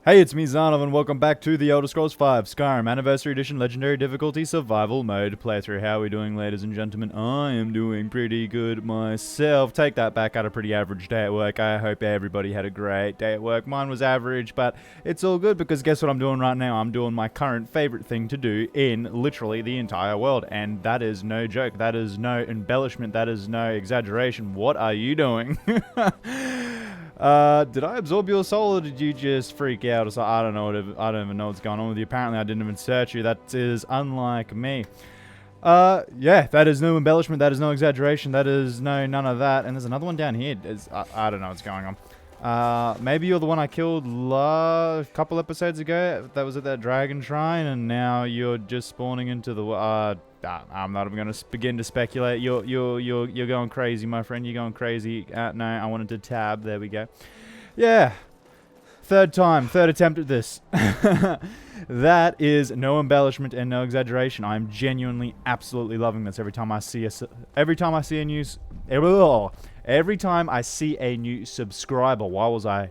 Hey, it's me, Zanov, and welcome back to The Elder Scrolls V Skyrim Anniversary Edition Legendary Difficulty Survival Mode playthrough. How are we doing, ladies and gentlemen? I am doing pretty good myself. Take that back, at a pretty average day at work. I hope everybody had a great day at work. Mine was average, but it's all good because guess what I'm doing right now? I'm doing my current favorite thing to do in literally the entire world, and that is no joke. That is no embellishment. That is no exaggeration. What are you doing? Did I absorb your soul, or did you just freak out? Or so? I don't know. I don't even know what's going on with you. Apparently, I didn't even search you. That is unlike me. Yeah, that is no embellishment. That is no exaggeration. That is none of that. And there's another one down here. I don't know what's going on. Maybe you're the one I killed a couple episodes ago. That was at that dragon shrine, and now you're just spawning into the. I'm not even going to begin to speculate. You're going crazy, my friend. You're going crazy. No, I wanted to tab. There we go. Yeah. Third attempt at this. That is no embellishment and no exaggeration. I'm genuinely, absolutely loving this. Every time I see a new subscriber. Why was I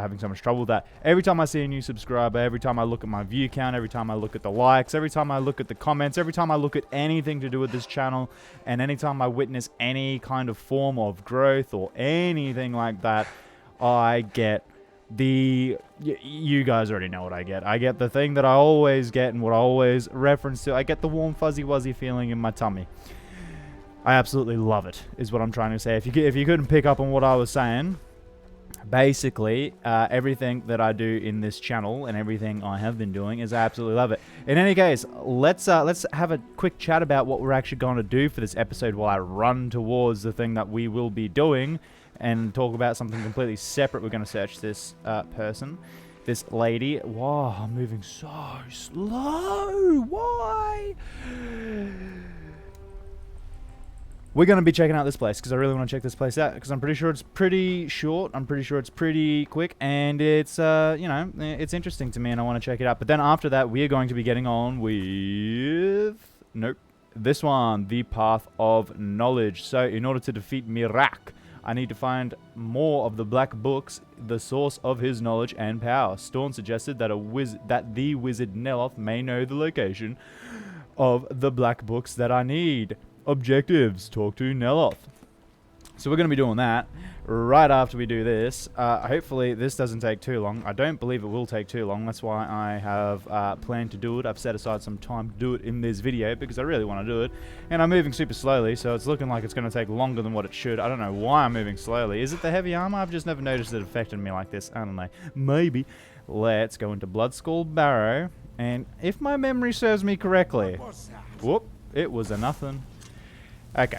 having so much trouble with that? Every time I see a new subscriber, every time I look at my view count, every time I look at the likes, every time I look at the comments, every time I look at anything to do with this channel, and anytime I witness any kind of form of growth or anything like that, I get you guys already know what I get. I get the thing that I always get and what I always reference to. I get the warm, fuzzy, wuzzy feeling in my tummy. I absolutely love it, is what I'm trying to say. If you couldn't pick up on what I was saying, basically, everything that I do in this channel and everything I have been doing is I absolutely love it. In any case, let's have a quick chat about what we're actually going to do for this episode while I run towards the thing that we will be doing and talk about something completely separate. We're going to search this person, this lady. Wow, I'm moving so slow. Why? We're going to be checking out this place because I really want to check this place out because I'm pretty sure it's pretty short. I'm pretty sure it's pretty quick, and it's, it's interesting to me, and I want to check it out. But then after that, we are going to be getting on with... Nope. This one, the Path of Knowledge. So in order to defeat Mirak, I need to find more of the Black Books, the source of his knowledge and power. Storm suggested that the wizard Neloth may know the location of the Black Books that I need. Objectives: talk to Neloth. So we're going to be doing that right after we do this. Hopefully this doesn't take too long. I don't believe it will take too long. That's why I have planned to do it. I've set aside some time to do it in this video because I really want to do it. And I'm moving super slowly, so it's looking like it's going to take longer than what it should. I don't know why I'm moving slowly. Is it the heavy armor? I've just never noticed it affecting me like this. I don't know. Maybe. Let's go into Bloodskull Barrow. And if my memory serves me correctly... Whoop. It was a nothing. Okay,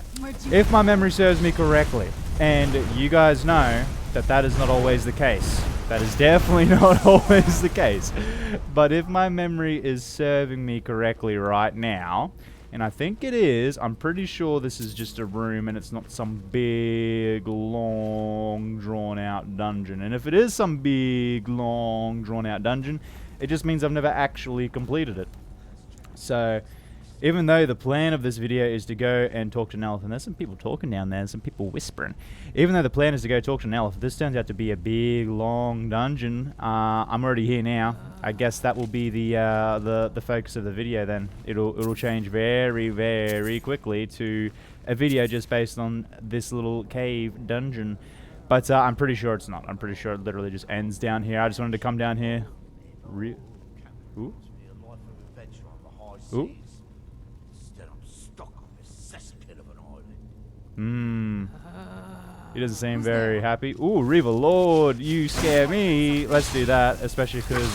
if my memory serves me correctly, and you guys know that that is not always the case, that is definitely not always the case, but if my memory is serving me correctly right now, and I think it is, I'm pretty sure this is just a room and it's not some big, long, drawn-out dungeon. And if it is some big, long, drawn-out dungeon, it just means I've never actually completed it. So... even though the plan of this video is to go and talk to Neloth, and there's some people talking down there, some people whispering. Even though the plan is to go talk to Neloth, if this turns out to be a big, long dungeon, I'm already here now. I guess that will be the focus of the video then. It'll change very, very quickly to a video just based on this little cave dungeon. But I'm pretty sure it's not. I'm pretty sure it literally just ends down here. I just wanted to come down here. Ooh. Ooh. He doesn't seem very happy. Ooh, Riva Lord, you scare me. Let's do that, especially because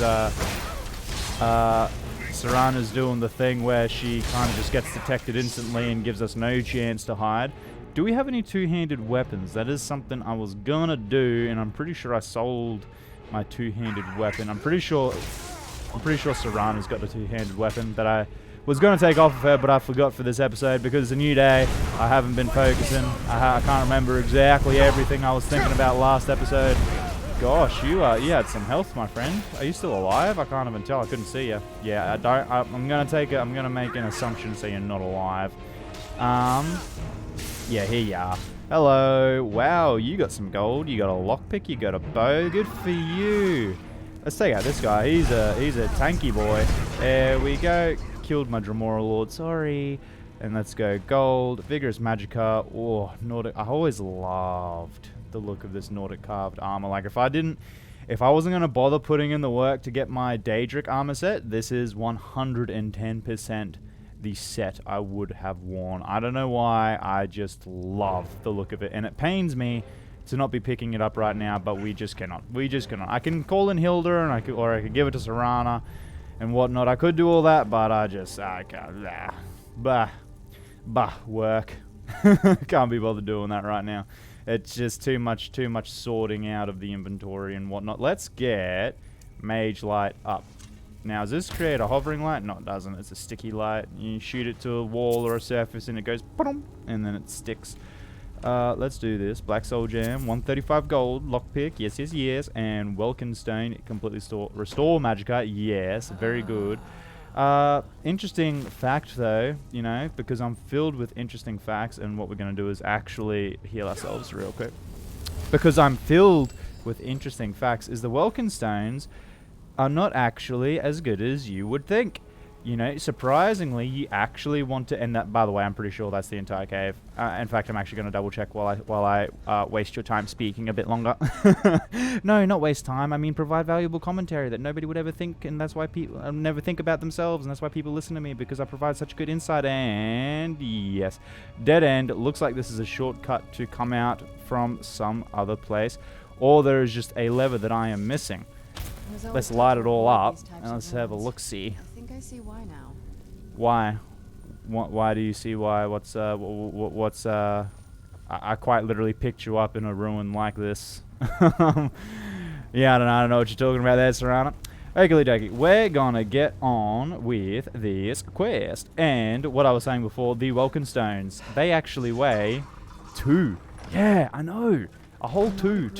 Sorrrrry's doing the thing where she kind of just gets detected instantly and gives us no chance to hide. Do we have any two-handed weapons? That is something I was gonna do, and I'm pretty sure I sold my two-handed weapon. I'm pretty sure Sorrrrry's got the two-handed weapon that I was going to take off of her, but I forgot for this episode because it's a new day. I haven't been focusing. I can't remember exactly everything I was thinking about last episode. Gosh, you had some health, my friend. Are you still alive? I can't even tell. I couldn't see you. Yeah, I'm gonna make an assumption so you're not alive. Yeah, here you are. Hello. Wow, you got some gold. You got a lockpick. You got a bow. Good for you. Let's take out this guy. He's a tanky boy. There we go. Killed my Dremora Lord. Sorry. And let's go gold. Vigorous Magicka. Oh, Nordic. I always loved the look of this Nordic carved armor. Like, if I wasn't going to bother putting in the work to get my Daedric armor set, this is 110% the set I would have worn. I don't know why. I just love the look of it. And it pains me to not be picking it up right now, but we just cannot. We just cannot. I can call in Hilda, and I could give it to Sorrrrry and whatnot. I could do all that, but I can't. Work. Can't be bothered doing that right now. It's just too much sorting out of the inventory and whatnot. Let's get Mage Light up. Now, does this create a hovering light? No, it doesn't. It's a sticky light. You shoot it to a wall or a surface and it goes, and then it sticks. Let's do this. Black Soul Gem, 135 gold, lockpick, yes, and Welkenstone, completely restore Magicka, yes, very good. Interesting fact though, you know, because I'm filled with interesting facts, and what we're going to do is actually heal ourselves real quick. Because I'm filled with interesting facts, is the Welkenstones are not actually as good as you would think. You know, surprisingly, you actually want to, and that, by the way, I'm pretty sure that's the entire cave. In fact, I'm actually going to double check while I waste your time speaking a bit longer. No, not waste time. I mean, provide valuable commentary that nobody would ever think, and that's why people never think about themselves, and that's why people listen to me, because I provide such good insight. And yes, dead end. Looks like this is a shortcut to come out from some other place, or there is just a lever that I am missing. Let's light it all up and let's have a look-see. I think I see why now. Why? Why do you see why? I quite literally picked you up in a ruin like this. Yeah, I don't know what you're talking about there, Sorrrrry. Okie dokie, we're gonna get on with this quest. And what I was saying before, the Welkenstones, they actually weigh 2. Yeah, I know. A whole 2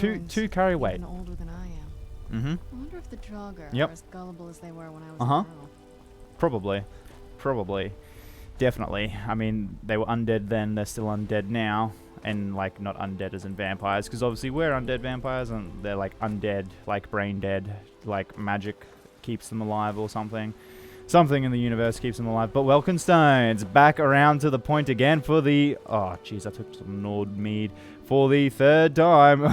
carry weight. Even older than I am. Mm-hmm. I wonder if the Draugr are as gullible as they were when I was a girl. Probably. Definitely. I mean, they were undead then, they're still undead now. And, like, not undead as in vampires, because obviously we're undead vampires, and they're, like, undead, like brain dead, like magic keeps them alive or something. Something in the universe keeps them alive. But Welkenstones, back around to the point again for the... Oh, jeez, I took some Nord mead for the 3rd time.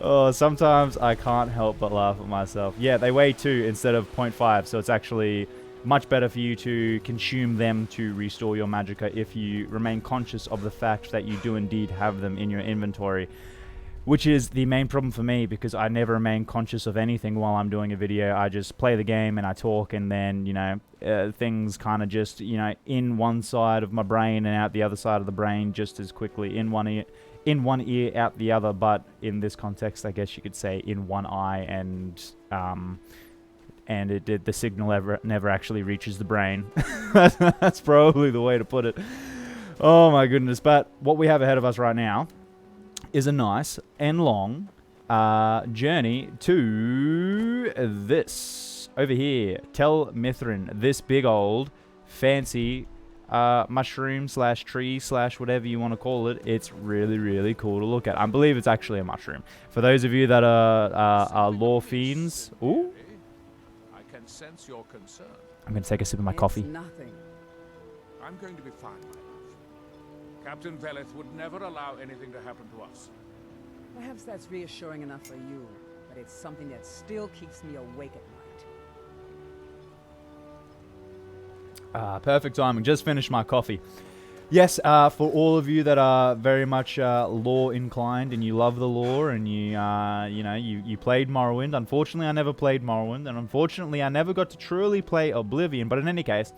Oh, sometimes I can't help but laugh at myself. Yeah, they weigh 2 instead of 0.5, so it's actually much better for you to consume them to restore your Magicka if you remain conscious of the fact that you do indeed have them in your inventory. Which is the main problem for me, because I never remain conscious of anything while I'm doing a video. I just play the game and I talk, and then, you know, things kind of just, you know, in one side of my brain and out the other side of the brain just as quickly. In one ear, out the other, but in this context, I guess you could say in one eye, and the signal never actually reaches the brain. That's probably the way to put it. Oh my goodness! But what we have ahead of us right now is a nice and long journey to this over here. Tel Mithrin, this big old fancy mushroom slash tree slash whatever you want to call it. It's really, really cool to look at. I believe it's actually a mushroom. For those of you that are lore fiends, ooh, I can sense your concern. I'm going to take a sip of my coffee. Nothing. I'm going to be fine, my love. Captain Veleth would never allow anything to happen to us. Perhaps that's reassuring enough for you, but it's something that still keeps me awake at night. Perfect timing. Just finished my coffee. Yes, for all of you that are very much lore inclined and you love the lore, and you played Morrowind. Unfortunately, I never played Morrowind, and unfortunately, I never got to truly play Oblivion. But in any case,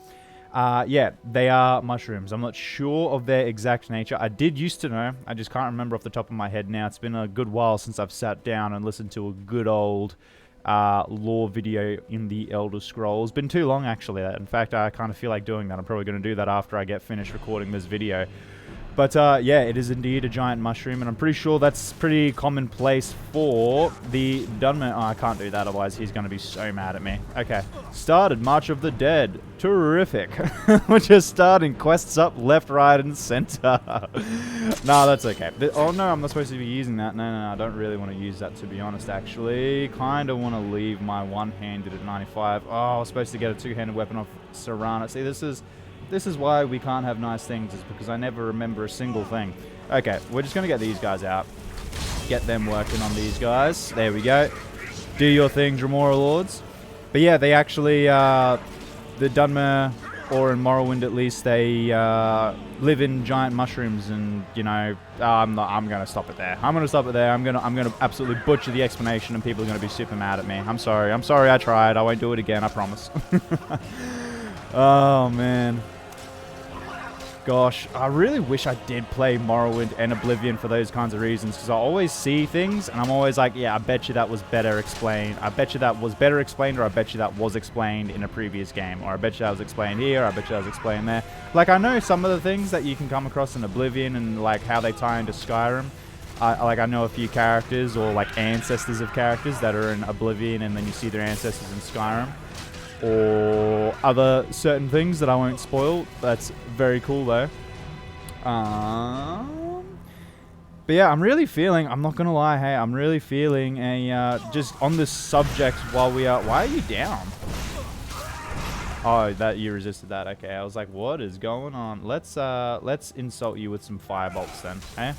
yeah, they are mushrooms. I'm not sure of their exact nature. I did used to know. I just can't remember off the top of my head now. It's been a good while since I've sat down and listened to a good old lore video in the Elder Scrolls. Been too long, actually. In fact, I kind of feel like doing that. I'm probably going to do that after I get finished recording this video. But yeah, it is indeed a giant mushroom, and I'm pretty sure that's pretty commonplace for the Dunmer. Oh, I can't do that, otherwise he's going to be so mad at me. Okay, started March of the Dead. Terrific. We're just starting quests up left, right, and center. No, that's okay. Oh no, I'm not supposed to be using that. No, I don't really want to use that, to be honest, actually. Kind of want to leave my one-handed at 95. Oh, I was supposed to get a two-handed weapon off Sorrrrry. See, this is why we can't have nice things, is because I never remember a single thing. Okay, we're just going to get these guys out. Get them working on these guys. There we go. Do your thing, Dremora Lords. But yeah, they actually, the Dunmer, or in Morrowind at least, they live in giant mushrooms, and, you know, I'm going to stop it there. I'm going to stop it there. I'm going to absolutely butcher the explanation, and people are going to be super mad at me. I'm sorry I tried. I won't do it again, I promise. Oh, man. Gosh, I really wish I did play Morrowind and Oblivion for those kinds of reasons, because I always see things, and I'm always like, yeah, I bet you that was better explained. I bet you that was better explained, or I bet you that was explained in a previous game, or I bet you that was explained here, or I bet you that was explained there. Like, I know some of the things that you can come across in Oblivion and, like, how they tie into Skyrim. I know a few characters, or, like, ancestors of characters that are in Oblivion, and then you see their ancestors in Skyrim. Or other certain things that I won't spoil. That's very cool, though. But yeah, I'm really feeling, I'm not going to lie, hey, I'm really feeling a, just on this subject while we are, why are you down? Oh, that, you resisted that, okay. I was like, what is going on? Let's insult you with some firebolts then, eh?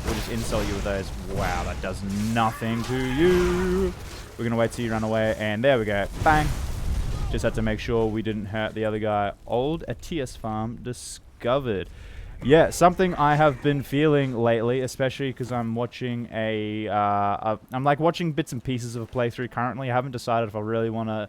We'll just insult you with those. Wow, that does nothing to you. We're going to wait till you run away, and there we go. Bang. Just had to make sure we didn't hurt the other guy. Old Atias farm discovered. Yeah, something I have been feeling lately, especially because I'm watching I'm like watching bits and pieces of a playthrough currently. I haven't decided if I really want to,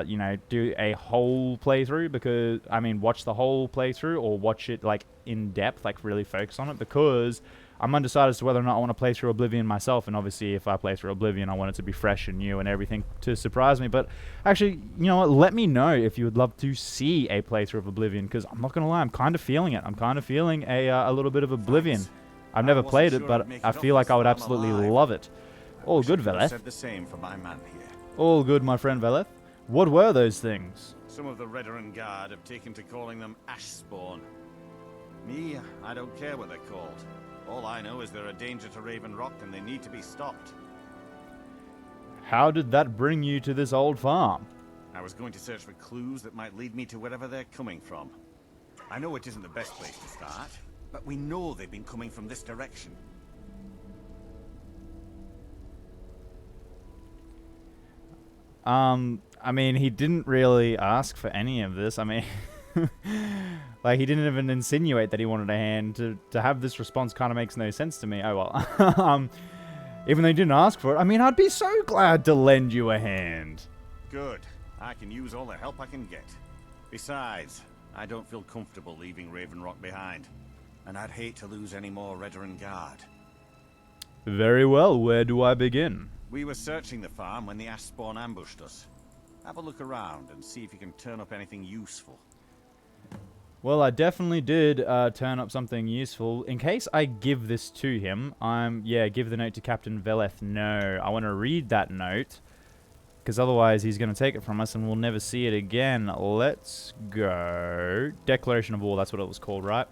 you know, do a whole playthrough, because, I mean, watch the whole playthrough, or watch it, like, in depth, like, really focus on it, because I'm undecided as to whether or not I want to play through Oblivion myself, and obviously if I play through Oblivion, I want it to be fresh and new and everything to surprise me. But actually, you know what, let me know if you would love to see a playthrough of Oblivion, because I'm not going to lie, I'm kind of feeling it. I'm kind of feeling a little bit of Oblivion. I've never played it, but I feel like I would absolutely love it. All good, Veleth. Said the same for my man here. All good, my friend Veleth. What were those things? Some of the Redoran Guard have taken to calling them Ashspawn. Me, I don't care what they're called. All I know is they're a danger to Raven Rock, and they need to be stopped. How did that bring you to this old farm? I was going to search for clues that might lead me to wherever they're coming from. I know it isn't the best place to start, but we know they've been coming from this direction. I mean, he didn't really ask for any of this. I mean, like, he didn't even insinuate that he wanted a hand. To have this response kind of makes no sense to me. Oh, well. Even though he didn't ask for it, I mean, I'd be so glad to lend you a hand. Good. I can use all the help I can get. Besides, I don't feel comfortable leaving Raven Rock behind. And I'd hate to lose any more Redoran Guard. Very well. Where do I begin? We were searching the farm when the Ashspawn ambushed us. Have a look around and see if you can turn up anything useful. Well, I definitely did turn up something useful. In case I give this to him, yeah, give the note to Captain Veleth. No, I want to read that note, because otherwise he's going to take it from us and we'll never see it again. Let's go. Declaration of War, that's what it was called, right?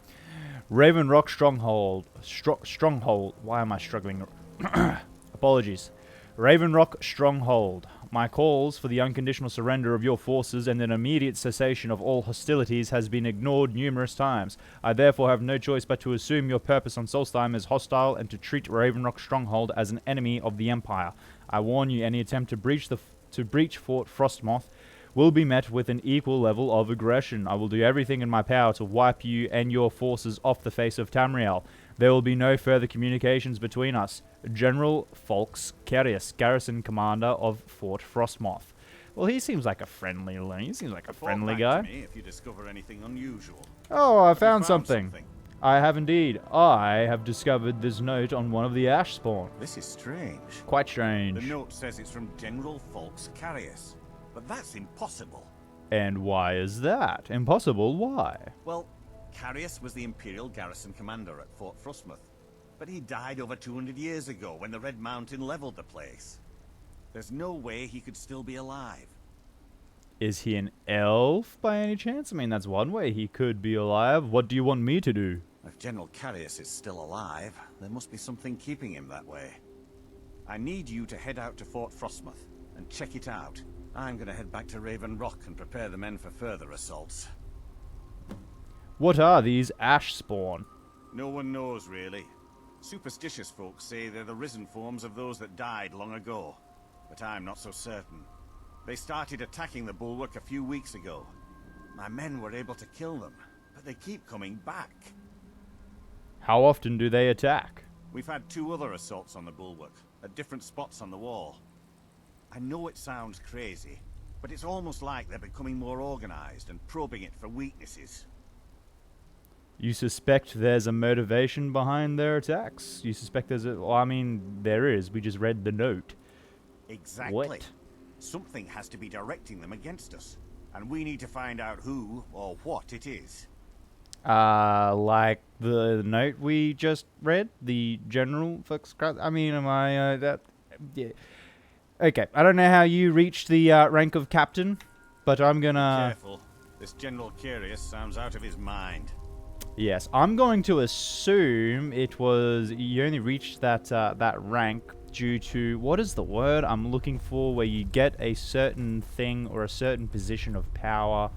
Raven Rock Stronghold. Stronghold. Why am I struggling? Apologies. Raven Rock Stronghold. My calls for the unconditional surrender of your forces and an immediate cessation of all hostilities has been ignored numerous times. I therefore have no choice but to assume your purpose on Solstheim is hostile and to treat Raven Rock Stronghold as an enemy of the Empire. I warn you, any attempt to breach Fort Frostmoth will be met with an equal level of aggression. I will do everything in my power to wipe you and your forces off the face of Tamriel. There will be no further communications between us. General Folks Carius, Garrison Commander of Fort Frostmoth. Well, he seems like a friendly He seems like a friendly guy. To me if you discover anything unusual. Oh, I found something. I have indeed. I have discovered this note on one of the Ashspawn. This is strange. Quite strange. The note says it's from General Folks Carius, but that's impossible. And why is that? Impossible? Why? Well, Carius was the Imperial garrison commander at Fort Frostmoth, but he died over 200 years ago when the Red Mountain leveled the place. There's no way he could still be alive. Is he an elf by any chance? I mean, that's one way he could be alive. What do you want me to do? If General Carius is still alive, there must be something keeping him that way. I need you to head out to Fort Frostmoth and check it out. I'm gonna head back to Raven Rock and prepare the men for further assaults. What are these ash spawn? No one knows, really. Superstitious folks say they're the risen forms of those that died long ago, but I'm not so certain. They started attacking the bulwark a few weeks ago. My men were able to kill them, but they keep coming back. How often do they attack? We've had 2 other assaults on the bulwark, at different spots on the wall. I know it sounds crazy, but it's almost like they're becoming more organized and probing it for weaknesses. You suspect there's a motivation behind their attacks? You suspect there's a... Well, I mean, there is. We just read the note. Exactly. What? Something has to be directing them against us, and we need to find out who or what it is. Like the note we just read? The general... I mean, am I... Yeah. Okay, I don't know how you reached the rank of captain, but I'm gonna... Careful. This General Carius sounds out of his mind. Yes, I'm going to assume it was... You only reached that rank due to... What is the word I'm looking for? Where you get a certain thing or a certain position of power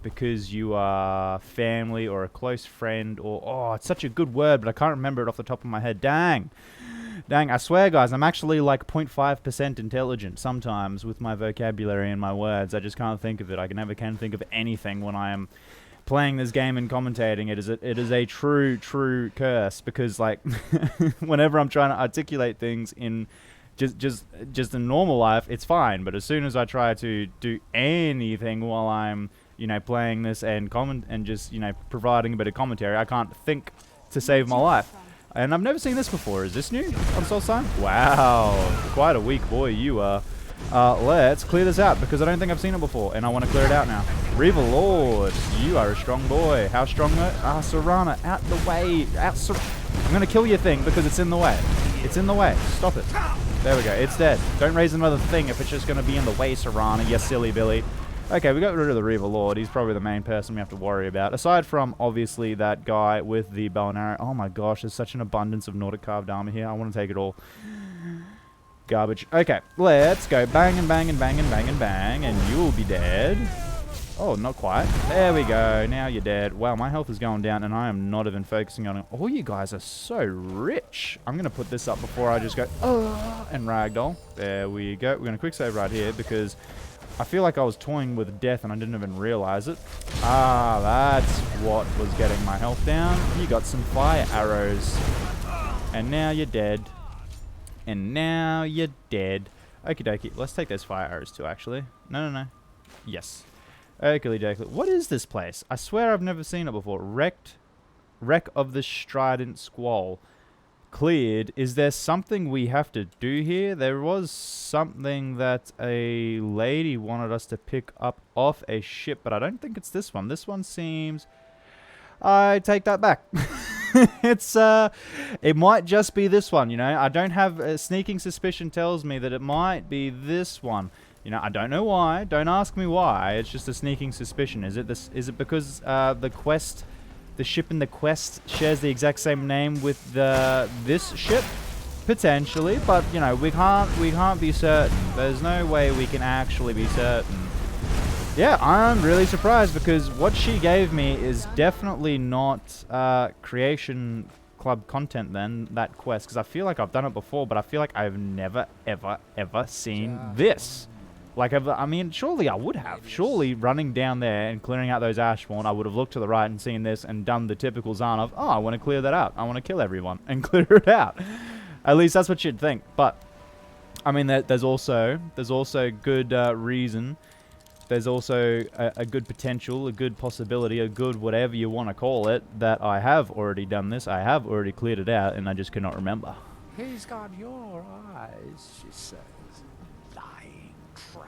because you are family or a close friend or... Oh, it's such a good word, but I can't remember it off the top of my head. Dang, I swear, guys, I'm actually like 0.5% intelligent sometimes with my vocabulary and my words. I just can't think of it. I never can think of anything when I am playing this game and commentating. It is a true curse because, like, whenever I'm trying to articulate things in just in normal life, it's fine. But as soon as I try to do anything while I'm, you know, playing this and just, you know, providing a bit of commentary, I can't think to save my life. And I've never seen this before. Is this new on Soul Sign? Wow, quite a weak boy you are. Let's clear this out because I don't think I've seen it before, and I want to clear it out now. Reaver Lord, you are a strong boy. How strong though? Sorrrrry, out the way. I'm going to kill your thing because it's in the way. It's in the way. Stop it. There we go. It's dead. Don't raise another thing if it's just going to be in the way, Sorrrrry, you silly Billy. Okay, we got rid of the Reaver Lord. He's probably the main person we have to worry about. Aside from, obviously, that guy with the bow and arrow. Oh my gosh, there's such an abundance of Nordic carved armor here. I want to take it all. Garbage. Okay, let's go bang and bang and bang and bang and bang, and you'll be dead. Oh, not quite. There we go. Now you're dead. Wow, my health is going down, and I am not even focusing on it. Oh, you guys are so rich. I'm going to put this up before I just go, and ragdoll. There we go. We're going to quick save right here, because I feel like I was toying with death, and I didn't even realize it. Ah, that's what was getting my health down. You got some fire arrows. And now you're dead. And now you're dead. Okie dokie. Let's take those fire arrows too, actually. No. Yes. Oakley dokley. What is this place? I swear I've never seen it before. Wreck of the Strident Squall. Cleared. Is there something we have to do here? There was something that a lady wanted us to pick up off a ship, but I don't think it's this one. This one seems... I take that back. It might just be this one, you know. I don't have a sneaking suspicion tells me that it might be this one. You know, I don't know why. Don't ask me why. It's just a sneaking suspicion. Is it this? Is it because the quest, the ship in the quest shares the exact same name with this ship? Potentially, but you know, we can't be certain. There's no way we can actually be certain. Yeah, I'm really surprised because what she gave me is definitely not Creation Club content then, that quest, because I feel like I've done it before, but I feel like I've never, ever seen this. Like, I mean, surely I would have. Surely running down there and clearing out those Ashbourne, I would have looked to the right and seen this and done the typical Zahn of, oh, I want to clear that out. I want to kill everyone and clear it out. At least that's what you'd think. But, I mean, there's also good reason. There's also a good potential, a good possibility, a good whatever you want to call it, that I have already done this. I have already cleared it out, and I just cannot remember. He's got your eyes, she says. Lying trap.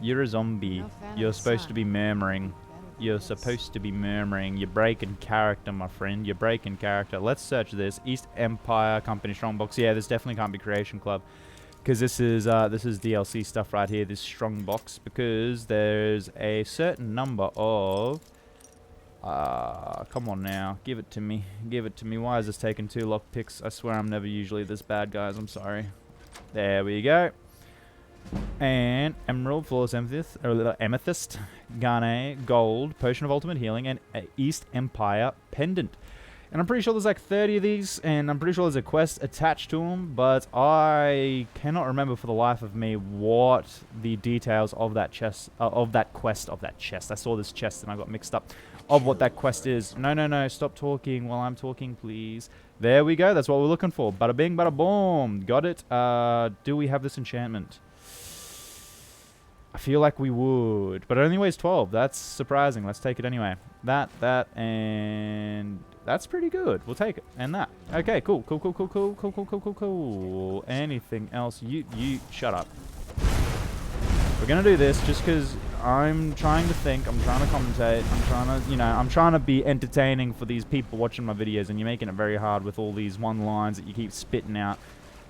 You're a zombie. No fan of You're the supposed sun. to be murmuring. Better you're supposed to be murmuring. You're breaking character, my friend. You're breaking character. Let's search this. East Empire Company Strongbox. Yeah, this definitely can't be Creation Club. Because this is DLC stuff right here, this Strongbox. Because there's a certain number of... come on now. Give it to me. Give it to me. Why is this taking 2 lockpicks? I swear I'm never usually this bad, guys. I'm sorry. There we go. And Emerald, Flawless Amethyst, Garnet, Gold, Potion of Ultimate Healing, and East Empire Pendant. And I'm pretty sure there's like 30 of these, and I'm pretty sure there's a quest attached to them, but I cannot remember for the life of me what the details of that chest, of that chest. I saw this chest and I got mixed up. Of what that quest is. No, stop talking while I'm talking, please. There we go, that's what we're looking for. Bada bing, bada boom. Got it. Do we have this enchantment? I feel like we would, but it only weighs 12. That's surprising. Let's take it anyway. That, and that's pretty good. We'll take it. And that. Okay, cool. Anything else? You shut up. We're gonna do this just because I'm trying to think. I'm trying to commentate. I'm trying to, I'm trying to be entertaining for these people watching my videos, and you're making it very hard with all these one-lines that you keep spitting out.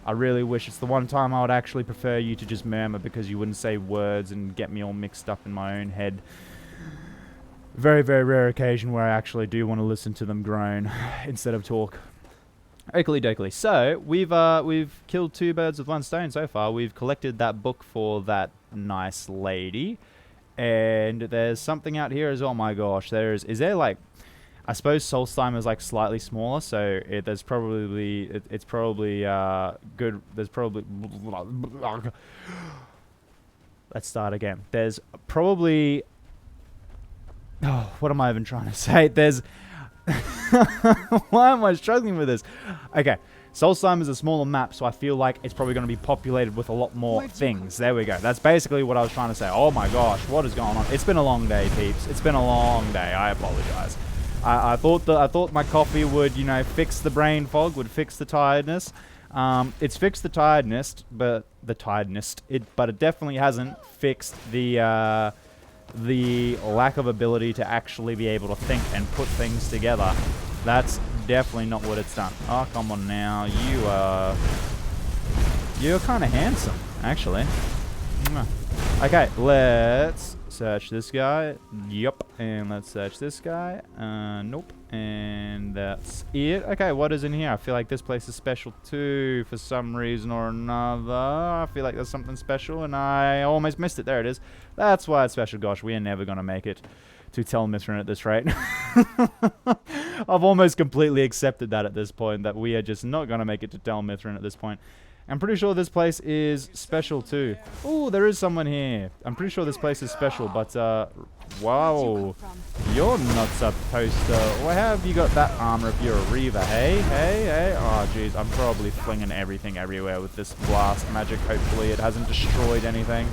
I really wish it's the one time I would actually prefer you to just murmur because you wouldn't say words and get me all mixed up in my own head. Very, very rare occasion where I actually do want to listen to them groan instead of talk. Oakley dokley. So, we've killed 2 birds with 1 stone so far. We've collected that book for that nice lady. And there's something out here as well. Oh my gosh, is there like... I suppose Solstheim is like slightly smaller, so it's probably good. There's probably... Let's start again. There's probably... Oh, what am I even trying to say? There's... Why am I struggling with this? Okay, Solstheim is a smaller map, so I feel like it's probably going to be populated with a lot more things. There we go. That's basically what I was trying to say. Oh my gosh, what is going on? It's been a long day, peeps. It's been a long day. I apologize. I thought my coffee would, fix the brain fog, would fix the tiredness. It's fixed the tiredness, but it definitely hasn't fixed the lack of ability to actually be able to think and put things together. That's definitely not what it's done. Oh, come on now. You're kind of handsome, actually. Okay, let's search this guy. Yup. And let's search this guy. Nope. And that's it. Okay, what is in here? I feel like this place is special too for some reason or another. I feel like there's something special and I almost missed it. There it is. That's why it's special. Gosh, we are never going to make it to Tel Mithryn at this rate. I've almost completely accepted that at this point, that we are just not going to make it to Tel Mithryn at this point. I'm pretty sure this place is special too. Oh, there is someone here. I'm pretty sure this place is special, but wow, you're not supposed to. Why have you got that armor if you're a Reaver? Hey. Oh, jeez, I'm probably flinging everything everywhere with this blast magic. Hopefully, it hasn't destroyed anything.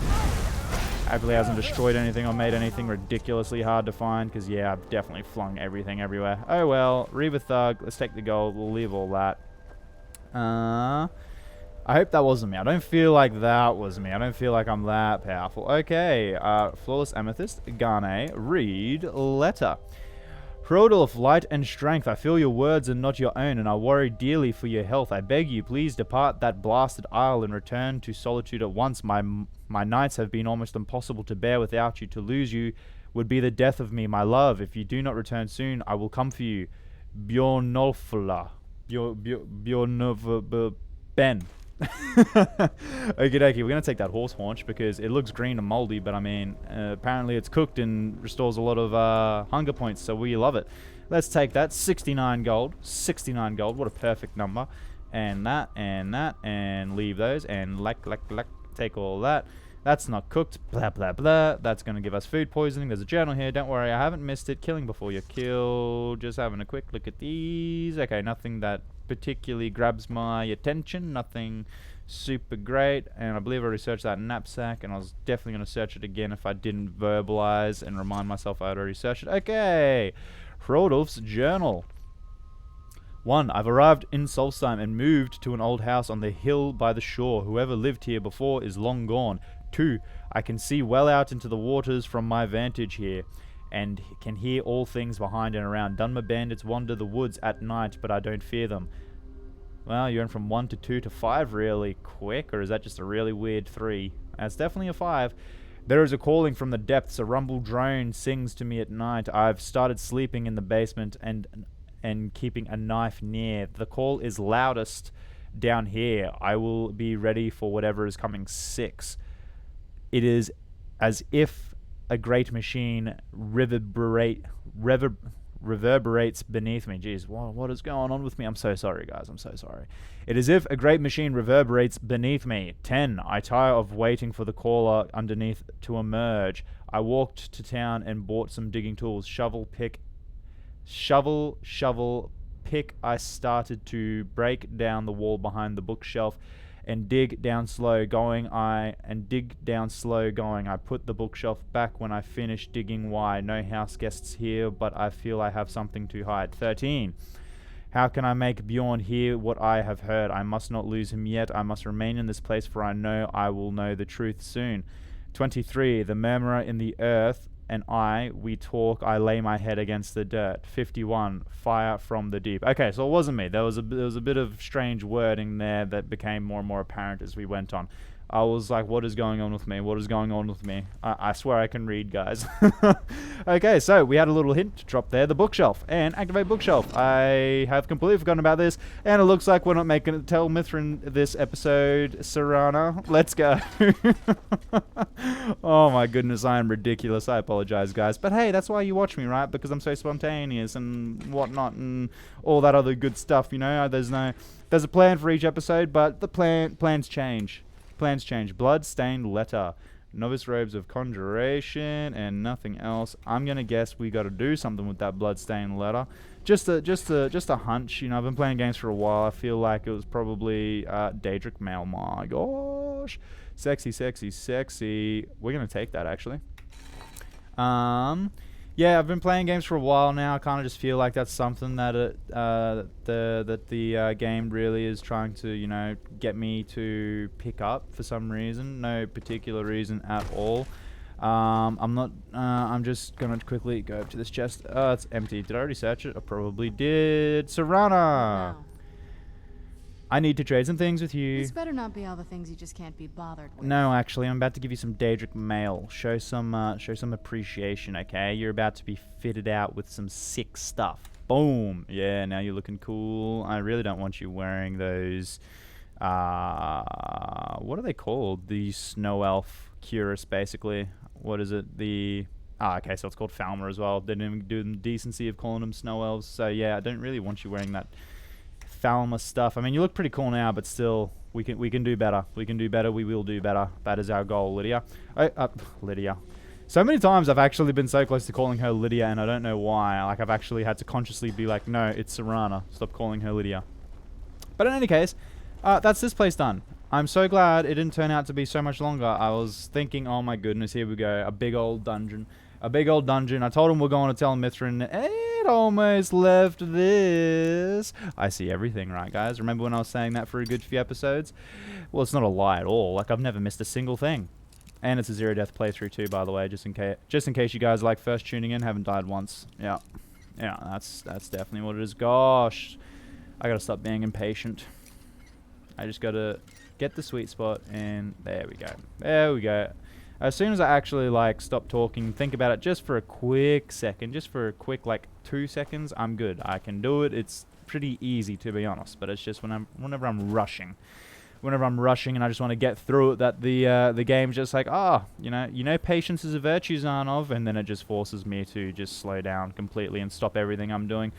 Hopefully, it hasn't destroyed anything or made anything ridiculously hard to find. Because yeah, I've definitely flung everything everywhere. Oh well, Reaver Thug. Let's take the gold. We'll leave all that. I hope that wasn't me. I don't feel like that was me. I don't feel like I'm that powerful. Okay, Flawless Amethyst, Garnet, read letter. Hrodulf, light and strength, I feel your words are not your own, and I worry dearly for your health. I beg you, please depart that blasted isle and return to solitude at once. My nights have been almost impossible to bear without you. To lose you would be the death of me, my love. If you do not return soon, I will come for you. Bjornolfla. Ben. Okie dokie, we're going to take that horse haunch because it looks green and moldy, but I mean, apparently it's cooked and restores a lot of hunger points, so we love it. Let's take that. 69 gold. 69 gold. What a perfect number. And that, and leave those, and take all that. That's not cooked. Blah, blah, blah. That's going to give us food poisoning. There's a journal here. Don't worry, I haven't missed it. Killing before you're killed. Just having a quick look at these. Okay, nothing that particularly grabs my attention. Nothing super great. And I believe I researched that knapsack, and I was definitely going to search it again if I didn't verbalize and remind myself I had already searched it. Okay. Hrodulf's journal. 1. I've arrived in Solstheim and moved to an old house on the hill by the shore. Whoever lived here before is long gone. 2. I can see well out into the waters from my vantage here. and can hear all things behind and around. Dunmer bandits wander the woods at night, but I don't fear them. Well, you went from 1 to 2 to 5 really quick, or is that just a really weird 3? That's definitely a 5. There is a calling from the depths. A rumble drone sings to me at night. I've started sleeping in the basement and keeping a knife near. The call is loudest down here. I will be ready for whatever is coming. 6. It is as if a great machine reverberates beneath me. Jeez, what is going on with me? I'm so sorry, guys. I'm so sorry. It is if a great machine reverberates beneath me. 10. I tire of waiting for the caller underneath to emerge. I walked to town and bought some digging tools. Shovel, pick. I started to break down the wall behind the bookshelf and dig down slow going. I put the bookshelf back when I finished digging. Why? No house guests here, but I feel I have something to hide. 13. How can I make Bjorn hear what I have heard? I must not lose him yet. I must remain in this place, for I know I will know the truth soon. 23. The murmurer in the earth and we talk. I lay my head against the dirt. 51. Fire from the deep. Okay, so it wasn't me. There was a bit of strange wording there that became more and more apparent as we went on. I was like, what is going on with me? What is going on with me? I swear I can read, guys. Okay, so we had a little hint to drop there. The bookshelf. And activate bookshelf. I have completely forgotten about this. And it looks like we're not making it tell Mithrin this episode. Sorrrrry. Let's go. Oh my goodness, I am ridiculous. I apologize, guys. But hey, that's why you watch me, right? Because I'm so spontaneous and whatnot and all that other good stuff, you know? There's a plan for each episode, but the plans change. Plans change. Blood-stained letter. Novice robes of conjuration and nothing else. I'm gonna guess we gotta do something with that blood-stained letter. Just a hunch. You know, I've been playing games for a while. I feel like it was probably Daedric Mail. My gosh. Sexy, sexy, sexy. We're gonna take that, actually. Yeah, I've been playing games for a while now. I kind of just feel like that's something that the game really is trying to, you know, get me to pick up for some reason. No particular reason at all. I'm just gonna quickly go up to this chest. It's empty. Did I already search it? I probably did. Sorrrrry! Wow. I need to trade some things with you. This better not be all the things you just can't be bothered with. No, actually, I'm about to give you some Daedric mail. Show some appreciation, okay? You're about to be fitted out with some sick stuff. Boom! Yeah, now you're looking cool. I really don't want you wearing those, what are they called? The snow elf cuirass, basically. What is it? Okay, so it's called Falmer as well. They didn't even do the decency of calling them snow elves. So yeah, I don't really want you wearing that Falmer stuff. I mean, you look pretty cool now, but still, we can do better. We can do better. We will do better. That is our goal, Lydia. Lydia. So many times I've actually been so close to calling her Lydia, and I don't know why. Like, I've actually had to consciously be like, no, it's Sorrrrry. Stop calling her Lydia. But in any case, that's this place done. I'm so glad it didn't turn out to be so much longer. I was thinking, oh my goodness, here we go. A big old dungeon. A big old dungeon. I told him we're going to tell Mithrin. It almost left this. I see everything, right, guys? Remember when I was saying that for a good few episodes? Well, it's not a lie at all. Like, I've never missed a single thing. And it's a zero death playthrough too, by the way, just in case you guys like first tuning in, haven't died once. Yeah, that's definitely what it is. Gosh, I gotta stop being impatient. I just gotta get the sweet spot, and there we go. There we go. As soon as I actually like stop talking, think about it just for a quick second, just for a quick like 2 seconds, I'm good. I can do it. It's pretty easy, to be honest. But it's just whenever I'm rushing and I just want to get through it, that the game's just like, you know, patience is a virtue, Zarnov, and then it just forces me to just slow down completely and stop everything I'm doing.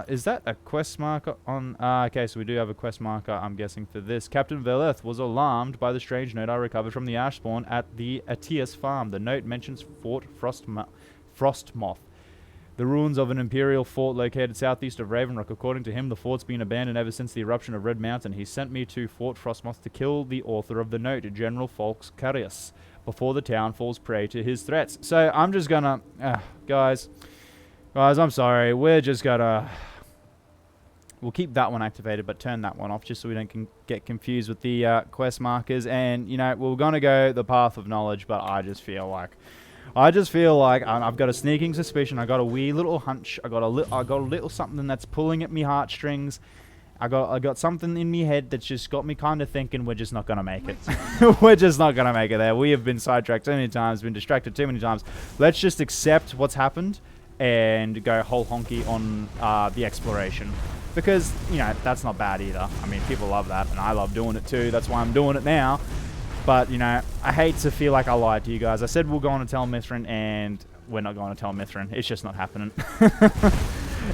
Is that a quest marker on? Okay, so we do have a quest marker, I'm guessing, for this. Captain Veleth was alarmed by the strange note I recovered from the ash spawn at the Atias farm. The note mentions Fort Frostmoth, the ruins of an imperial fort located southeast of Ravenrock. According to him, the fort's been abandoned ever since the eruption of Red Mountain. He sent me to Fort Frostmoth to kill the author of the note, General Folks Carius, before the town falls prey to his threats. So I'm just gonna, guys, I'm sorry. We're just gonna, we'll keep that one activated, but turn that one off just so we don't get confused with the quest markers. And you know, we're gonna go the path of knowledge, but I just feel like I just feel like I've got a sneaking suspicion. I got a wee little hunch. I got a little something that's pulling at me heartstrings. I got something in me head that's just got me kind of thinking we're just not gonna make it. We're just not gonna make it there. We have been sidetracked too many times, been distracted too many times. Let's just accept what's happened and go whole honky on the exploration, because you know that's not bad either. I mean, people love that, and I love doing it too. That's why I'm doing it now. But you know, I hate to feel like I lied to you guys. I said we're going to tell Mithrin, and we're not going to tell Mithrin. It's just not happening.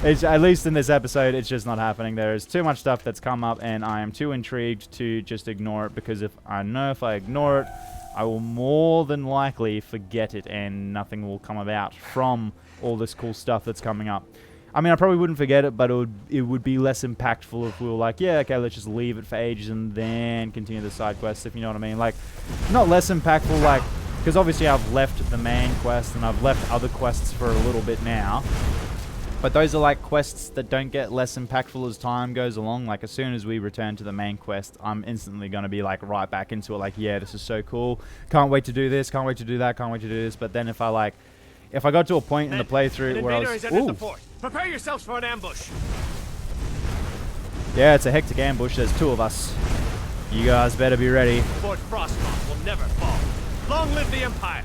It's, at least in this episode, it's just not happening. There is too much stuff that's come up, and I am too intrigued to just ignore it, because if I ignore it, I will more than likely forget it, and nothing will come about from all this cool stuff that's coming up. I mean, I probably wouldn't forget it, but it would be less impactful if we were like, yeah, okay, let's just leave it for ages and then continue the side quests, if you know what I mean. Like, not less impactful, like, because obviously I've left the main quest and I've left other quests for a little bit now. But those are like quests that don't get less impactful as time goes along. Like, as soon as we return to the main quest, I'm instantly going to be like right back into it. Like, yeah, this is so cool. Can't wait to do this. Can't wait to do that. Can't wait to do this. But then if I got to a point in the playthrough where I was... The fort. Prepare yourselves for an ambush. Yeah, it's a hectic ambush. There's 2 of us. You guys better be ready. Fort Frostmoth will never fall. Long live the Empire.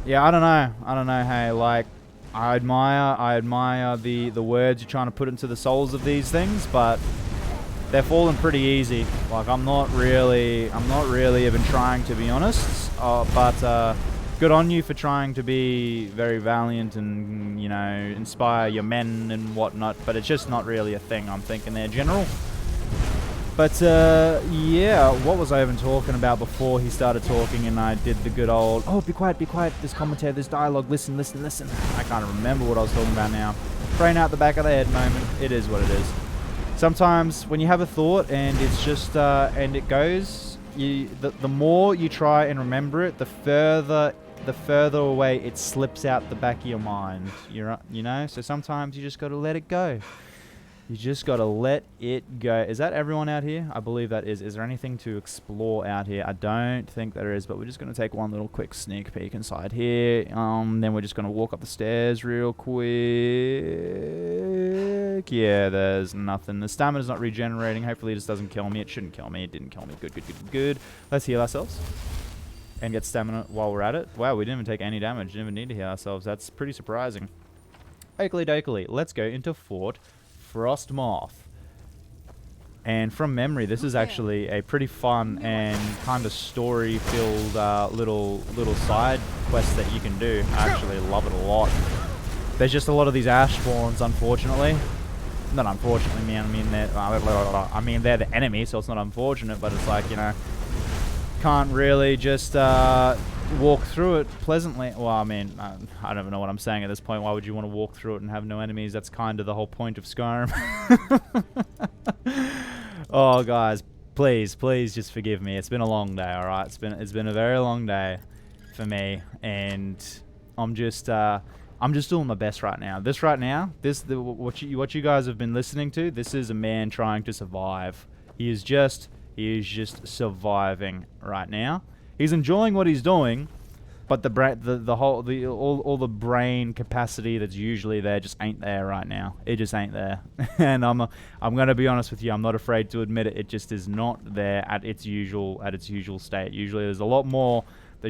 Yeah, I don't know. Hey, like... I admire the words you're trying to put into the souls of these things, but they're falling pretty easy. Like, I'm not really even trying, to be honest. But good on you for trying to be very valiant and, you know, inspire your men and whatnot. But it's just not really a thing, I'm thinking there, General. But, yeah, what was I even talking about before he started talking and I did the good old, oh, be quiet, this commentary, this dialogue, listen. I can't remember what I was talking about now. Brain out the back of the head moment. It is what it is. Sometimes when you have a thought and it's just, and it goes, the more you try and remember it, the further away it slips out the back of your mind. You know? So sometimes you just got to let it go. You just gotta let it go. Is that everyone out here? I believe that is. Is there anything to explore out here? I don't think there is, but we're just gonna take one little quick sneak peek inside here. Then we're just gonna walk up the stairs real quick. Yeah, there's nothing. The stamina's not regenerating. Hopefully it just doesn't kill me. It shouldn't kill me. It didn't kill me. Good. Let's heal ourselves. And get stamina while we're at it. Wow, we didn't even take any damage. Didn't even need to heal ourselves. That's pretty surprising. Oakley dokley. Let's go into Fort Frostmoth. And from memory, this is actually a pretty fun and kind of story-filled little side quest that you can do. I actually love it a lot. There's just a lot of these ash spawns, unfortunately. Not unfortunately, man. I mean, they're the enemy, so it's not unfortunate. But it's like, you know, can't really just walk through it pleasantly. Well, I mean, I don't even know what I'm saying at this point. Why would you want to walk through it and have no enemies? That's kind of the whole point of Skyrim. Oh, guys, please just forgive me. It's been a long day, all right? It's been a very long day for me, and I'm just doing my best right now. What you guys have been listening to. This is a man trying to survive. He is just surviving right now. He's enjoying what he's doing, but all the brain capacity that's usually there just ain't there right now. It just ain't there. And I'm gonna be honest with you. I'm not afraid to admit it. It just is not there at its usual state. Usually there's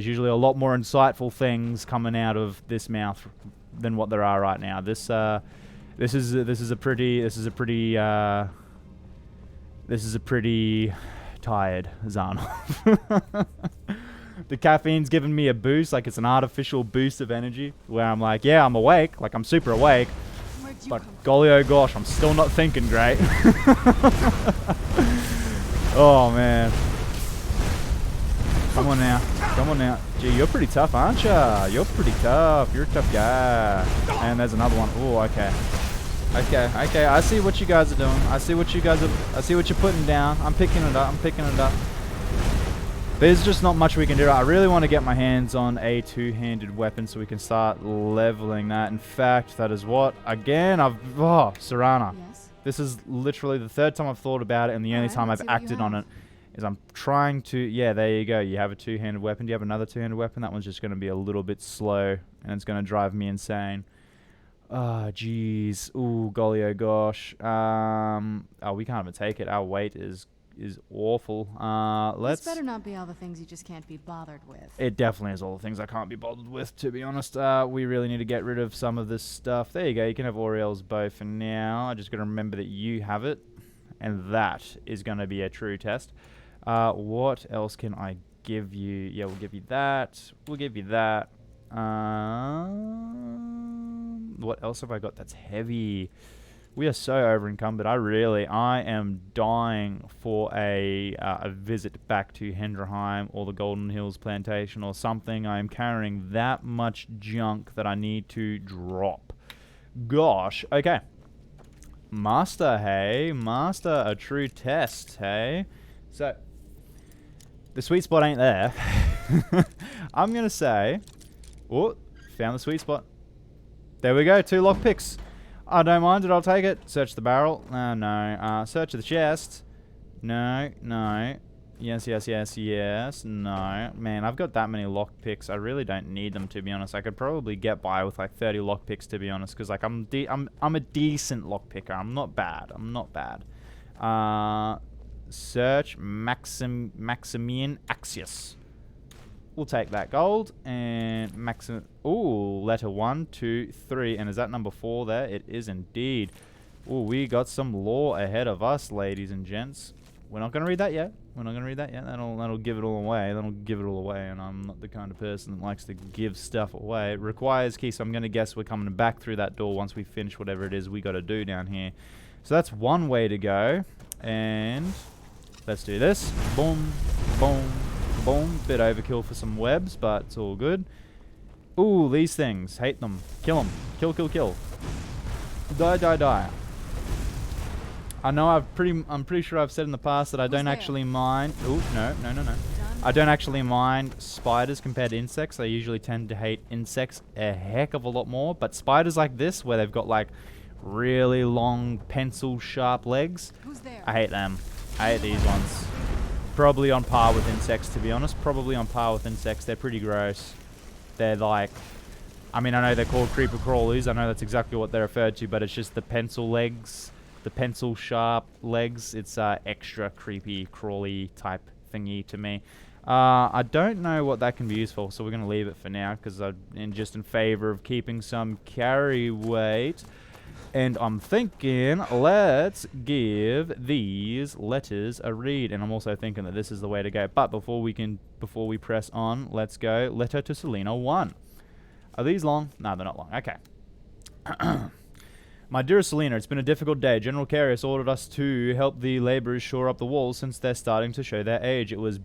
usually a lot more insightful things coming out of this mouth than what there are right now. This is a pretty tired Xanov. The caffeine's giving me a boost, like it's an artificial boost of energy, where I'm like, yeah, I'm awake, like I'm super awake, but golly oh gosh, I'm still not thinking great. Oh man. Come on now. Gee, you're pretty tough, aren't ya? You're pretty tough. You're a tough guy. And there's another one. Oh, okay. Okay, I see what you guys are doing. I see what you're putting down. I'm picking it up. There's just not much we can do. I really want to get my hands on a two-handed weapon so we can start leveling that. In fact, that is what, again, Sorrrrry. Yes? This is literally the third time I've thought about it and the only time I've acted on it. is I'm trying to... Yeah, there you go. You have a two-handed weapon. Do you have another two-handed weapon? That one's just going to be a little bit slow, and it's going to drive me insane. Ah, jeez. Ooh, golly, oh gosh. Oh, we can't even take it. Our weight is awful. Let's... This better not be all the things you just can't be bothered with. It definitely is all the things I can't be bothered with, to be honest. We really need to get rid of some of this stuff. There you go. You can have Auriel's bow for now. I just got to remember that you have it, and that is going to be a true test. What else can I give you? Yeah, we'll give you that. We'll give you that. What else have I got that's heavy? We are so over encumbered. I am dying for a visit back to Hendrheim or the Golden Hills Plantation or something. I am carrying that much junk that I need to drop. Gosh. Okay. Master, hey. Master, a true test, hey. So, the sweet spot ain't there. I'm going to say... Oh, found the sweet spot. There we go, 2 lockpicks. I don't mind it, I'll take it. Search the barrel. No. Search the chest. No. Yes. No. Man, I've got that many lockpicks. I really don't need them, to be honest. I could probably get by with like 30 lockpicks, to be honest, because like I'm a decent lockpicker. I'm not bad. Search Maximian Axius. We'll take that gold and ooh, letter 1, 2, 3, and is that number 4 there? It is indeed. Ooh, we got some lore ahead of us, ladies and gents. We're not gonna read that yet. That'll give it all away. And I'm not the kind of person that likes to give stuff away. It requires key, so I'm gonna guess we're coming back through that door once we finish whatever it is we got to do down here. So that's one way to go, and let's do this. Boom, boom. Boom. Bit overkill for some webs, but it's all good. Ooh, these things. Hate them. Kill them. Kill. Die. I know I'm pretty sure I've said in the past that I don't actually mind... Ooh, no. I don't actually mind spiders compared to insects. I usually tend to hate insects a heck of a lot more. But spiders like this, where they've got like really long pencil-sharp legs, I hate them. I hate these ones. Probably on par with insects, to be honest. They're pretty gross. They're like... I mean, I know they're called creeper crawlers. I know that's exactly what they're referred to, but it's just the pencil legs. The pencil sharp legs. It's extra creepy, crawly type thingy to me. I don't know what that can be used for, so we're going to leave it for now, because I'm just in favor of keeping some carry weight. And I'm thinking, let's give these letters a read. And I'm also thinking that this is the way to go. But before we press on, let's go. Letter to Selena 1. Are these long? No, they're not long. Okay. My dearest Selena, it's been a difficult day. General Carius ordered us to help the laborers shore up the walls since they're starting to show their age. It was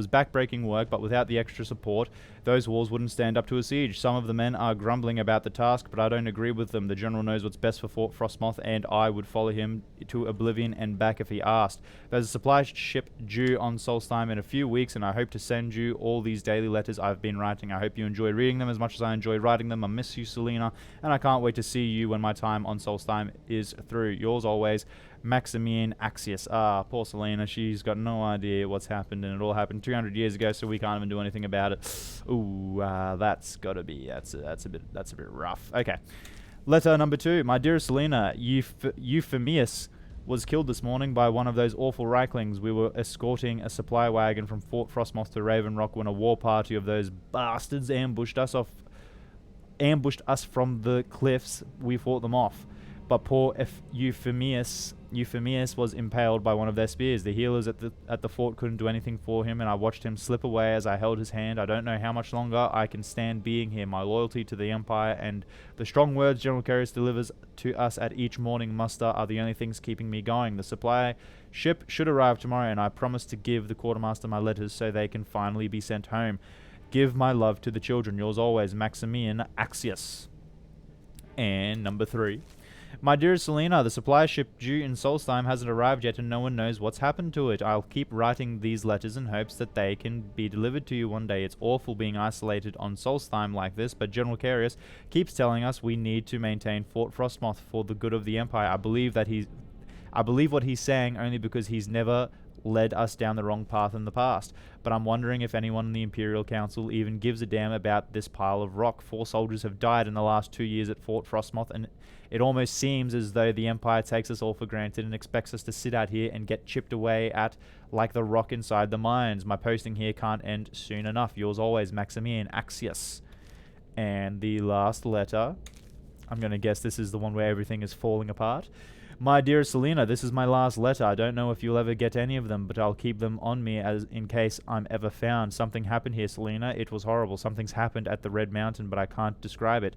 back-breaking work, but without the extra support, those walls wouldn't stand up to a siege. Some of the men are grumbling about the task, but I don't agree with them. The general knows what's best for Fort Frostmoth, and I would follow him to oblivion and back if he asked. There's a supply ship due on Solstheim in a few weeks, and I hope to send you all these daily letters I've been writing. I hope you enjoy reading them as much as I enjoy writing them. I miss you, Selena, and I can't wait to see you when my time on Solstheim is through. Yours always, Maximian Axius. Ah, poor Selena. She's got no idea what's happened, and it all happened 200 years ago, so we can't even do anything about it. Ooh, that's a bit rough. Okay. Letter number 2. My dearest Selena, Euphemius was killed this morning by one of those awful Reiklings. We were escorting a supply wagon from Fort Frostmoth to Raven Rock when a war party of those bastards ambushed us from the cliffs. We fought them off. But poor Euphemius was impaled by one of their spears. The healers at the fort couldn't do anything for him, and I watched him slip away as I held his hand. I don't know how much longer I can stand being here. My loyalty to the Empire and the strong words General Carius delivers to us at each morning muster are the only things keeping me going. The supply ship should arrive tomorrow, and I promise to give the quartermaster my letters so they can finally be sent home. Give my love to the children. Yours always, Maximian Axius. And number 3. My dearest Selena, the supply ship due in Solstheim hasn't arrived yet and no one knows what's happened to it. I'll keep writing these letters in hopes that they can be delivered to you one day. It's awful being isolated on Solstheim like this, but General Carius keeps telling us we need to maintain Fort Frostmoth for the good of the Empire. I believe what he's saying only because he's never led us down the wrong path in the past. But I'm wondering if anyone in the Imperial Council even gives a damn about this pile of rock. 4 soldiers have died in the last 2 years at Fort Frostmoth, and it almost seems as though the Empire takes us all for granted and expects us to sit out here and get chipped away at like the rock inside the mines. My posting here can't end soon enough. Yours always, Maximian Axius. And the last letter, I'm going to guess this is the one where everything is falling apart. My dearest Selena, this is my last letter. I don't know if you'll ever get any of them, but I'll keep them on me as in case I'm ever found. Something happened here, Selena. It was horrible. Something's happened at the Red Mountain, but I can't describe it.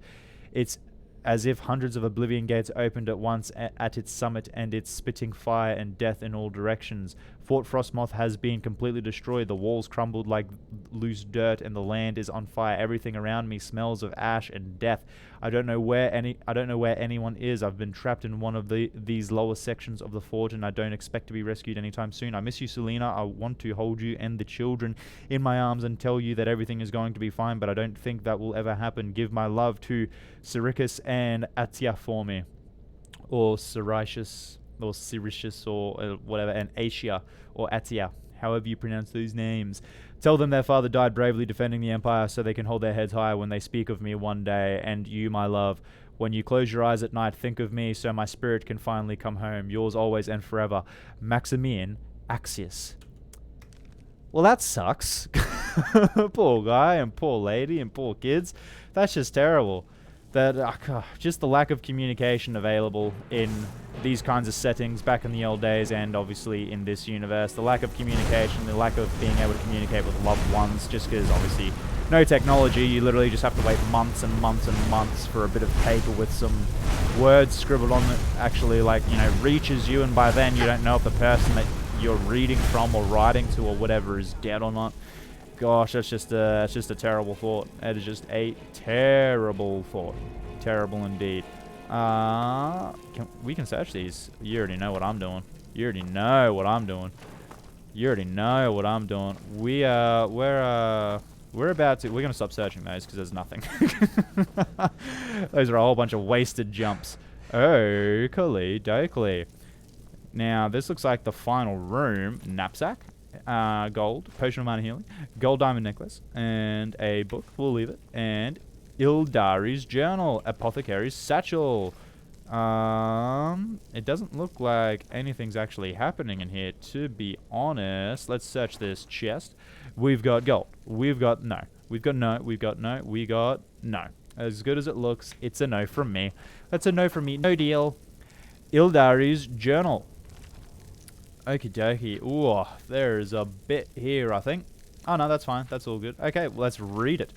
It's as if hundreds of Oblivion gates opened at once at its summit, and it's spitting fire and death in all directions. Fort Frostmoth has been completely destroyed. The walls crumbled like loose dirt, and the land is on fire. Everything around me smells of ash and death. I don't know where anyone is. I've been trapped in one of these lower sections of the fort, and I don't expect to be rescued anytime soon. I miss you, Selena. I want to hold you and the children in my arms and tell you that everything is going to be fine, but I don't think that will ever happen. Give my love to Siricus and Atia for me, or Siricius, or Siricius, or whatever, and Asia, or Atia, however you pronounce those names. Tell them their father died bravely defending the Empire so they can hold their heads high when they speak of me one day. And you, my love, when you close your eyes at night, think of me so my spirit can finally come home. Yours always and forever, Maximian Axius. Well, that sucks. Poor guy and poor lady and poor kids. That's just terrible. That just the lack of communication available in these kinds of settings back in the old days, and obviously in this universe. The lack of communication, the lack of being able to communicate with loved ones, just because obviously no technology. You literally just have to wait months and months and months for a bit of paper with some words scribbled on that actually, like, you know, reaches you, and by then you don't know if the person that you're reading from or writing to or whatever is dead or not. Gosh, that's just a terrible thought. That is just a terrible thought. Terrible indeed. We can search these. You already know what I'm doing. You already know what I'm doing. You already know what I'm doing. We're gonna stop searching those because there's nothing. Those are a whole bunch of wasted jumps. Oh, dokey. Now this looks like the final room. Knapsack. Gold, potion of minor healing, gold diamond necklace, and a book. We'll leave it. And Ildari's journal, apothecary's satchel. It doesn't look like anything's actually happening in here, to be honest. Let's search this chest. We've got gold. We've got no. We've got no. We've got no. We got no. As good as it looks, it's a no from me. That's a no from me. No deal. Ildari's journal. Okie dokie. Ooh, there's a bit here, I think. Oh, no, that's fine. That's all good. Okay, well, let's read it.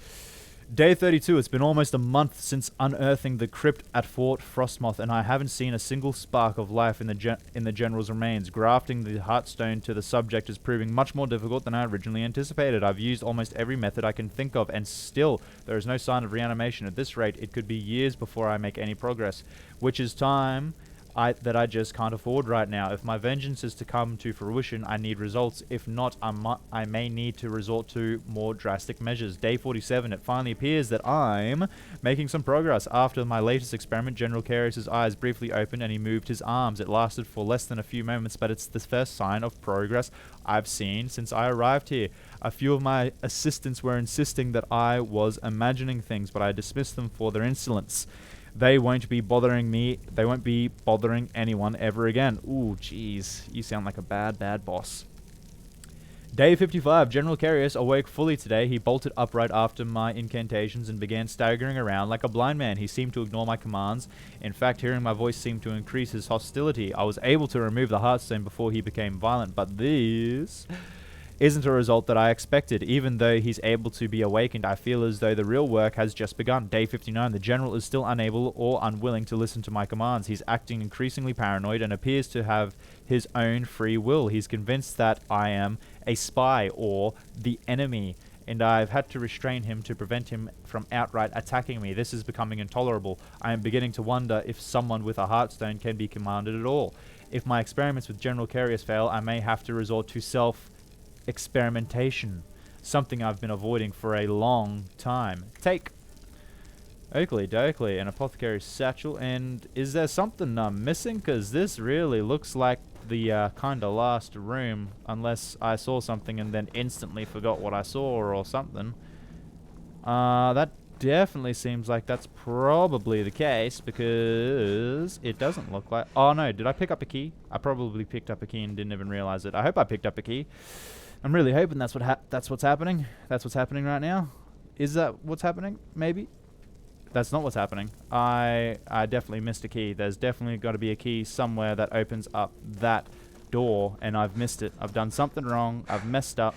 Day 32. It's been almost a month since unearthing the crypt at Fort Frostmoth, and I haven't seen a single spark of life in the General's remains. Grafting the Heartstone to the subject is proving much more difficult than I originally anticipated. I've used almost every method I can think of, and still, there is no sign of reanimation. At this rate, it could be years before I make any progress, which is time that I just can't afford right now. If my vengeance is to come to fruition, I need results. If not, I may need to resort to more drastic measures. Day 47, it finally appears that I'm making some progress. After my latest experiment, General Carius' eyes briefly opened and he moved his arms. It lasted for less than a few moments, but it's the first sign of progress I've seen since I arrived here. A few of my assistants were insisting that I was imagining things, but I dismissed them for their insolence. They won't be bothering me. They won't be bothering anyone ever again. Ooh, jeez. You sound like a bad, bad boss. Day 55. General Carius awoke fully today. He bolted upright after my incantations and began staggering around like a blind man. He seemed to ignore my commands. In fact, hearing my voice seemed to increase his hostility. I was able to remove the Heartstone before he became violent, but this isn't a result that I expected. Even though he's able to be awakened, I feel as though the real work has just begun. Day 59. The General is still unable or unwilling to listen to my commands. He's acting increasingly paranoid and appears to have his own free will. He's convinced that I am a spy or the enemy, and I've had to restrain him to prevent him from outright attacking me. This is becoming intolerable. I am beginning to wonder if someone with a Heartstone can be commanded at all. If my experiments with General Carius fail, I may have to resort to experimentation, something I've been avoiding for a long time. Take. Oakley dokley, an apothecary's satchel. And is there something I'm missing? Because this really looks like the kind of last room, unless I saw something and then instantly forgot what I saw or something. That definitely seems like that's probably the case, because it doesn't look like... Oh no, did I pick up a key? I probably picked up a key and didn't even realize it. I hope I picked up a key. I'm really hoping that's what's happening. That's what's happening right now. Is that what's happening? Maybe. That's not what's happening. I definitely missed a key. There's definitely got to be a key somewhere that opens up that door, and I've missed it. I've done something wrong. I've messed up.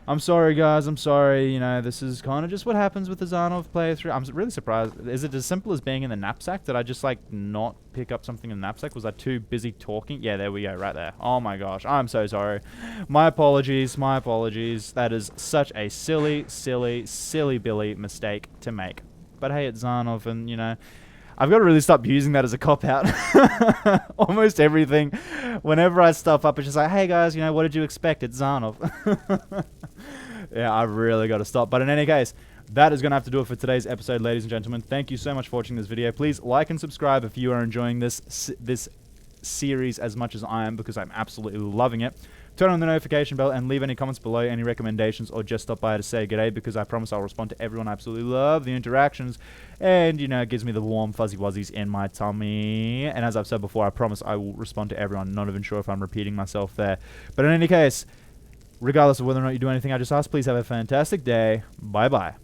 I'm sorry, guys. I'm sorry. You know, this is kind of just what happens with the Zarnov playthrough. I'm really surprised. Is it as simple as being in the knapsack? Did I just, like, not pick up something in the knapsack? Was I too busy talking? Yeah, there we go. Right there. Oh, my gosh. I'm so sorry. My apologies. My apologies. That is such a silly, silly, silly Billy mistake to make. But hey, it's Zarnov, and, you know, I've got to really stop using that as a cop-out. Almost everything. Whenever I stuff up, it's just like, hey, guys, you know, what did you expect? It's Zarnov. Yeah, I've really got to stop. But in any case, that is going to have to do it for today's episode, ladies and gentlemen. Thank you so much for watching this video. Please like and subscribe if you are enjoying this series as much as I am, because I'm absolutely loving it. Turn on the notification bell and leave any comments below, any recommendations, or just stop by to say g'day, because I promise I'll respond to everyone. I absolutely love the interactions, and, you know, it gives me the warm fuzzy wuzzies in my tummy. And as I've said before, I promise I will respond to everyone. Not even sure if I'm repeating myself there. But in any case, regardless of whether or not you do anything I just asked, please have a fantastic day. Bye-bye.